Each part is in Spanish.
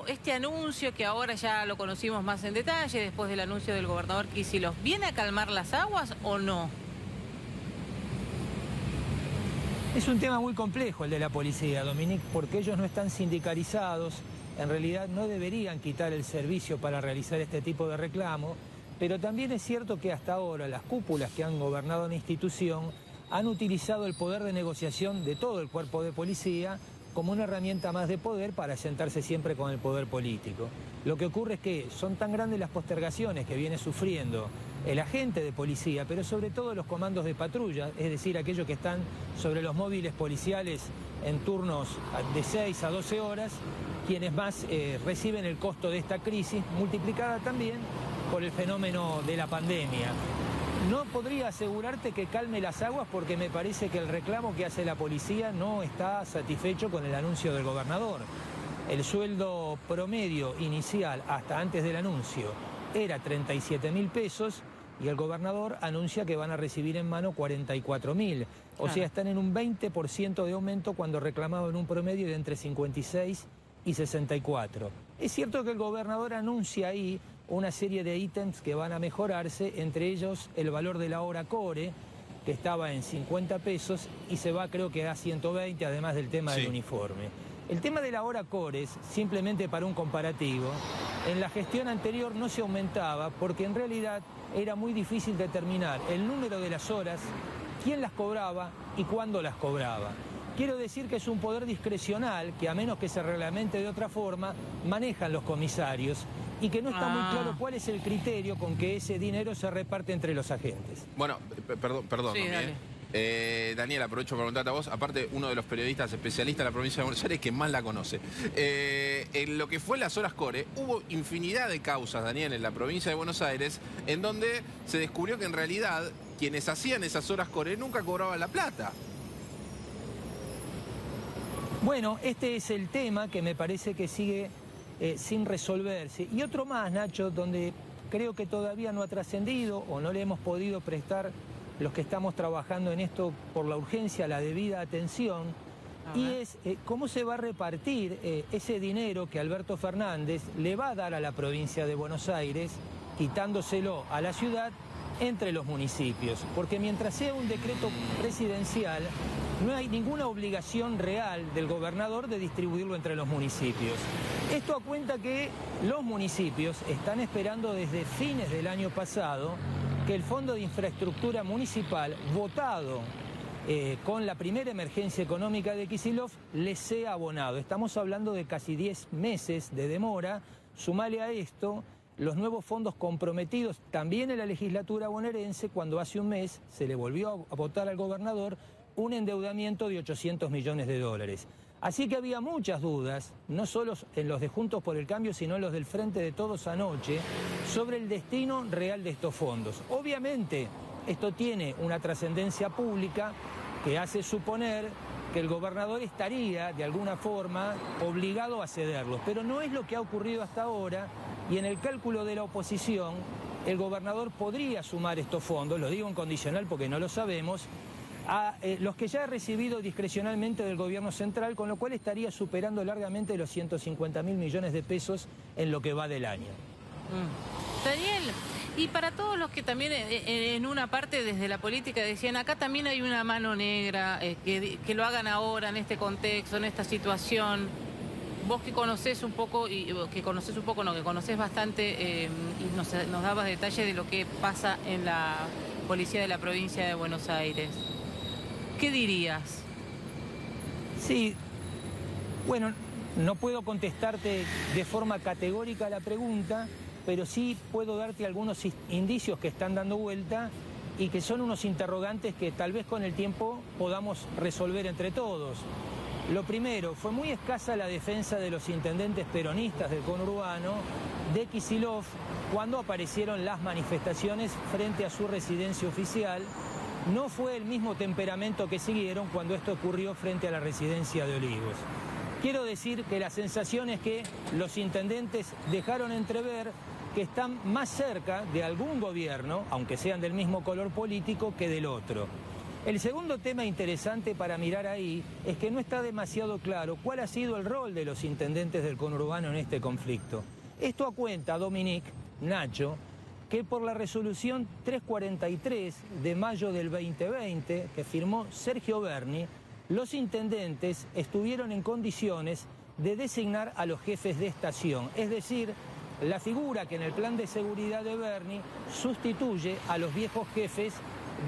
este anuncio que ahora ya lo conocimos más en detalle, después del anuncio del gobernador Kicillof, ¿viene a calmar las aguas o no? Es un tema muy complejo el de la policía, Dominique, porque ellos no están sindicalizados, en realidad no deberían quitar el servicio para realizar este tipo de reclamo, pero también es cierto que hasta ahora las cúpulas que han gobernado la institución han utilizado el poder de negociación de todo el cuerpo de policía como una herramienta más de poder para sentarse siempre con el poder político. Lo que ocurre es que son tan grandes las postergaciones que viene sufriendo el agente de policía, pero sobre todo los comandos de patrulla, es decir, aquellos que están sobre los móviles policiales en turnos de 6 a 12 horas, quienes más reciben el costo de esta crisis, multiplicada también por el fenómeno de la pandemia. No podría asegurarte que calme las aguas porque me parece que el reclamo que hace la policía no está satisfecho con el anuncio del gobernador. El sueldo promedio inicial hasta antes del anuncio era 37.000 pesos y el gobernador anuncia que van a recibir en mano 44.000. O sea, están en un 20% de aumento cuando reclamaban un promedio de entre 56 y 64. Es cierto que el gobernador anuncia ahí una serie de ítems que van a mejorarse, entre ellos el valor de la hora core, que estaba en 50 pesos y se va creo que a 120, además del tema del uniforme. El tema de la hora core, simplemente para un comparativo, en la gestión anterior no se aumentaba porque en realidad era muy difícil determinar el número de las horas, quién las cobraba y cuándo las cobraba. Quiero decir que es un poder discrecional que, a menos que se reglamente de otra forma, manejan los comisarios y que no está muy claro cuál es el criterio con que ese dinero se reparte entre los agentes. Bueno, perdón, sí, Daniel, aprovecho para preguntarte a vos, aparte uno de los periodistas especialistas de la provincia de Buenos Aires que más la conoce. En lo que fue las horas core, hubo infinidad de causas, Daniel, en la provincia de Buenos Aires, en donde se descubrió que en realidad quienes hacían esas horas core nunca cobraban la plata. Bueno, este es el tema que me parece que sigue sin resolverse. Y otro más, Nacho, donde creo que todavía no ha trascendido o no le hemos podido prestar los que estamos trabajando en esto por la urgencia, la debida atención, y es cómo se va a repartir ese dinero que Alberto Fernández le va a dar a la provincia de Buenos Aires, quitándoselo a la ciudad entre los municipios. Porque mientras sea un decreto presidencial, no hay ninguna obligación real del gobernador de distribuirlo entre los municipios. Esto a cuenta que los municipios están esperando desde fines del año pasado que el Fondo de Infraestructura Municipal, votado con la primera emergencia económica de Kicillof, les sea abonado. Estamos hablando de casi 10 meses de demora. Sumale a esto los nuevos fondos comprometidos también en la legislatura bonaerense, cuando hace un mes se le volvió a votar al gobernador un endeudamiento de 800 millones de dólares. Así que había muchas dudas, no solo en los de Juntos por el Cambio, sino en los del Frente de Todos anoche, sobre el destino real de estos fondos. Obviamente, esto tiene una trascendencia pública que hace suponer que el gobernador estaría, de alguna forma, obligado a cederlos. Pero no es lo que ha ocurrido hasta ahora, y en el cálculo de la oposición, el gobernador podría sumar estos fondos, lo digo en condicional porque no lo sabemos, a los que ya ha recibido discrecionalmente del gobierno central, con lo cual estaría superando largamente los 150.000 millones de pesos en lo que va del año. Daniel, y para todos los que también en una parte desde la política decían, acá también hay una mano negra, que lo hagan ahora en este contexto, en esta situación, vos que conocés un poco, que conocés bastante y nos dabas detalles de lo que pasa en la policía de la provincia de Buenos Aires, ¿qué dirías? Sí, bueno, no puedo contestarte de forma categórica la pregunta, pero sí puedo darte algunos indicios que están dando vuelta y que son unos interrogantes que tal vez con el tiempo podamos resolver entre todos. Lo primero, fue muy escasa la defensa de los intendentes peronistas del conurbano de Kicillof cuando aparecieron las manifestaciones frente a su residencia oficial. No fue el mismo temperamento que siguieron cuando esto ocurrió frente a la residencia de Olivos. Quiero decir que la sensación es que los intendentes dejaron entrever que están más cerca de algún gobierno, aunque sean del mismo color político, que del otro. El segundo tema interesante para mirar ahí es que no está demasiado claro cuál ha sido el rol de los intendentes del conurbano en este conflicto. Esto a cuenta, Dominic, Nacho, que por la resolución 343 de mayo del 2020 que firmó Sergio Berni, los intendentes estuvieron en condiciones de designar a los jefes de estación, es decir, la figura que en el plan de seguridad de Berni sustituye a los viejos jefes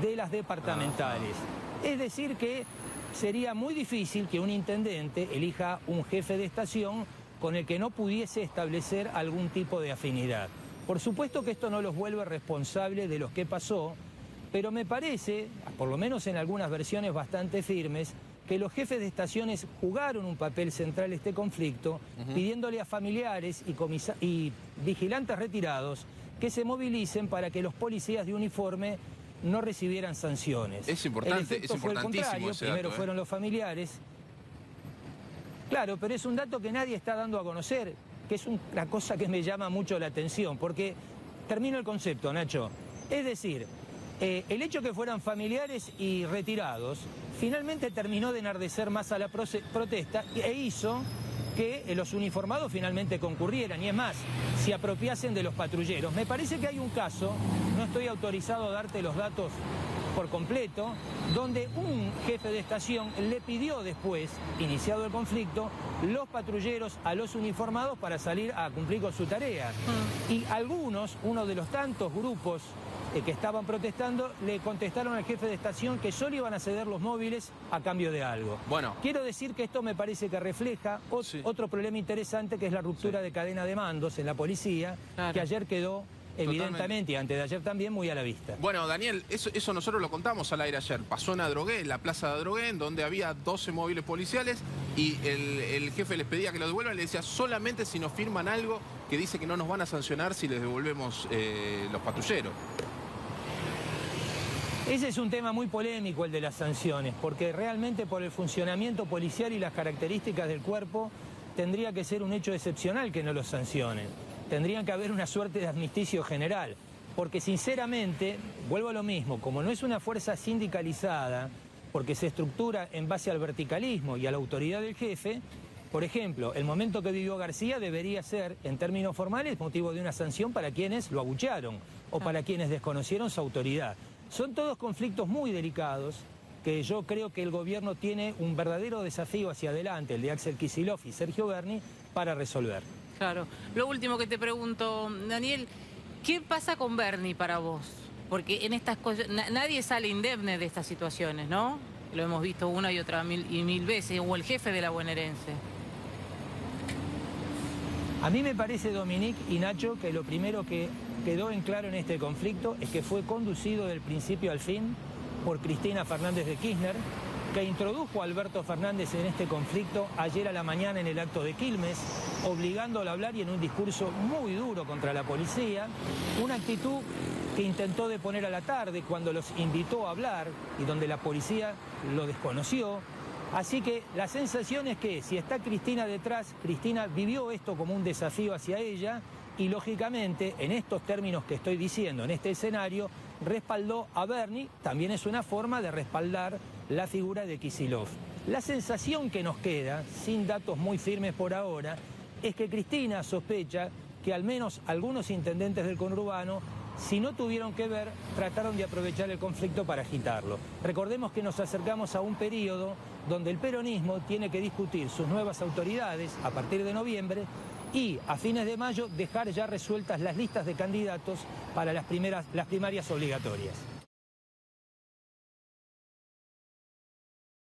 de las departamentales. Es decir que sería muy difícil que un intendente elija un jefe de estación con el que no pudiese establecer algún tipo de afinidad. Por supuesto que esto no los vuelve responsables de lo que pasó, pero me parece, por lo menos en algunas versiones bastante firmes, que los jefes de estaciones jugaron un papel central en este conflicto, pidiéndole a familiares y vigilantes retirados que se movilicen para que los policías de uniforme no recibieran sanciones. Es importante, es importantísimo ese dato, primero fueron los familiares. Claro, pero es un dato que nadie está dando a conocer, que es una cosa que me llama mucho la atención, porque termino el concepto, Nacho. Es decir, el hecho que fueran familiares y retirados finalmente terminó de enardecer más a la protesta e hizo que los uniformados finalmente concurrieran y es más, se apropiasen de los patrulleros. Me parece que hay un caso, no estoy autorizado a darte los datos por completo, donde un jefe de estación le pidió después, iniciado el conflicto, los patrulleros a los uniformados para salir a cumplir con su tarea. Y algunos, uno de los tantos grupos que estaban protestando, le contestaron al jefe de estación que solo iban a ceder los móviles a cambio de algo. Bueno. Quiero decir que esto me parece que refleja otro problema interesante, que es la ruptura de cadena de mandos en la policía, que ayer quedó evidentemente, y antes de ayer también, muy a la vista. Bueno, Daniel, eso nosotros lo contamos al aire ayer. Pasó en Adrogué, en la plaza de Adrogué, en donde había 12 móviles policiales y el jefe les pedía que lo devuelvan. Le decía, solamente si nos firman algo que dice que no nos van a sancionar si les devolvemos los patrulleros. Ese es un tema muy polémico, el de las sanciones, porque realmente por el funcionamiento policial y las características del cuerpo tendría que ser un hecho excepcional que no los sancionen. Tendrían que haber una suerte de amnisticio general, porque sinceramente, vuelvo a lo mismo, como no es una fuerza sindicalizada, porque se estructura en base al verticalismo y a la autoridad del jefe, por ejemplo, el momento que vivió García debería ser, en términos formales, motivo de una sanción para quienes lo abuchearon o para quienes desconocieron su autoridad. Son todos conflictos muy delicados que yo creo que el gobierno tiene un verdadero desafío hacia adelante, el de Axel Kicillof y Sergio Berni, para resolver. Claro. Lo último que te pregunto, Daniel, ¿qué pasa con Berni para vos? Porque en estas cosas nadie sale indemne de estas situaciones, ¿no? Lo hemos visto una y otra mil veces, o el jefe de la bonaerense. A mí me parece, Dominic y Nacho, que lo primero que quedó en claro en este conflicto es que fue conducido del principio al fin por Cristina Fernández de Kirchner, que introdujo a Alberto Fernández en este conflicto ayer a la mañana en el acto de Quilmes, obligándolo a hablar y en un discurso muy duro contra la policía, una actitud que intentó deponer a la tarde cuando los invitó a hablar y donde la policía lo desconoció. Así que la sensación es que si está Cristina detrás, Cristina vivió esto como un desafío hacia ella y lógicamente en estos términos que estoy diciendo, en este escenario, respaldó a Berni, también es una forma de respaldar la figura de Kicillof. La sensación que nos queda, sin datos muy firmes por ahora, es que Cristina sospecha que al menos algunos intendentes del conurbano, si no tuvieron que ver, trataron de aprovechar el conflicto para agitarlo. Recordemos que nos acercamos a un periodo donde el peronismo tiene que discutir sus nuevas autoridades a partir de noviembre y a fines de mayo dejar ya resueltas las listas de candidatos para las primarias obligatorias.